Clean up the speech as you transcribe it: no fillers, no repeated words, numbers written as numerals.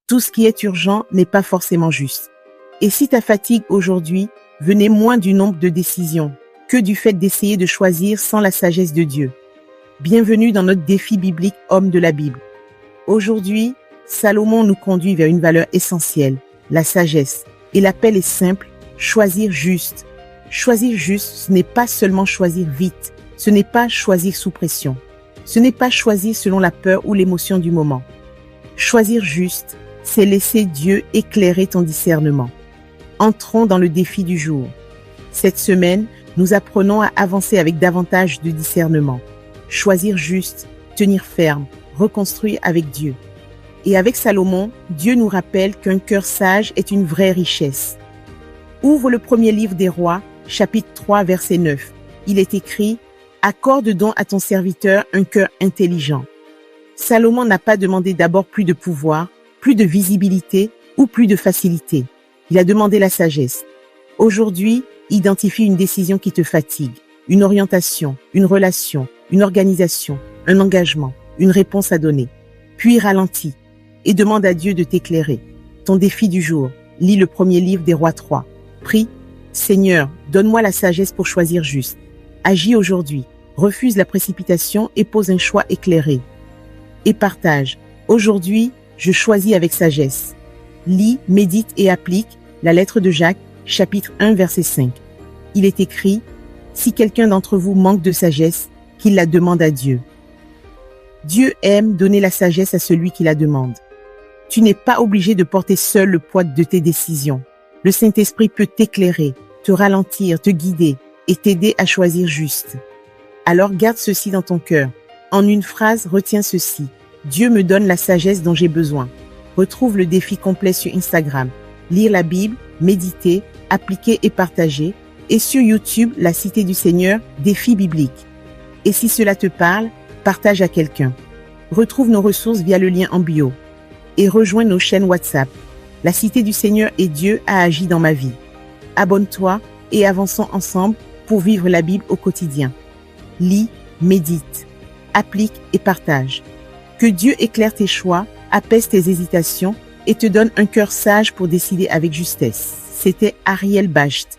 Tout ce qui est urgent n'est pas forcément juste. Et si ta fatigue aujourd'hui venait moins du nombre de décisions que du fait d'essayer de choisir sans la sagesse de Dieu? Bienvenue dans notre défi biblique Homme de la Bible. Aujourd'hui, Salomon nous conduit vers une valeur essentielle, la sagesse. Et l'appel est simple, choisir juste. Choisir juste, ce n'est pas seulement choisir vite, ce n'est pas choisir sous pression, ce n'est pas choisir selon la peur ou l'émotion du moment. Choisir juste, c'est laisser Dieu éclairer ton discernement. Entrons dans le défi du jour. Cette semaine, nous apprenons à avancer avec davantage de discernement. Choisir juste, tenir ferme, reconstruire avec Dieu. Et avec Salomon, Dieu nous rappelle qu'un cœur sage est une vraie richesse. Ouvre le premier livre des Rois, chapitre 3, verset 9. Il est écrit « Accorde donc à ton serviteur un cœur intelligent ». Salomon n'a pas demandé d'abord plus de pouvoir, plus de visibilité ou plus de facilité. Il a demandé la sagesse. Aujourd'hui, identifie une décision qui te fatigue, une orientation, une relation, une organisation, un engagement, une réponse à donner. Puis ralentis et demande à Dieu de t'éclairer. Ton défi du jour, lis le premier livre des Rois 3. Prie, Seigneur, donne-moi la sagesse pour choisir juste. Agis aujourd'hui, refuse la précipitation et pose un choix éclairé. Et partage. Aujourd'hui, je choisis avec sagesse. Lis, médite et applique la lettre de Jacques, chapitre 1, verset 5. Il est écrit « Si quelqu'un d'entre vous manque de sagesse, qu'il la demande à Dieu. » Dieu aime donner la sagesse à celui qui la demande. Tu n'es pas obligé de porter seul le poids de tes décisions. Le Saint-Esprit peut t'éclairer, te ralentir, te guider et t'aider à choisir juste. Alors garde ceci dans ton cœur. En une phrase, retiens ceci. Dieu me donne la sagesse dont j'ai besoin. Retrouve le défi complet sur Instagram. Lire la Bible, méditer, appliquer et partager. Et sur YouTube, La Cité du Seigneur, défi biblique. Et si cela te parle, partage à quelqu'un. Retrouve nos ressources via le lien en bio. Et rejoins nos chaînes WhatsApp. La Cité du Seigneur et Dieu a agi dans ma vie. Abonne-toi et avançons ensemble pour vivre la Bible au quotidien. Lis, médite, applique et partage. Que Dieu éclaire tes choix, apaise tes hésitations et te donne un cœur sage pour décider avec justesse. C'était Ariel Bacht.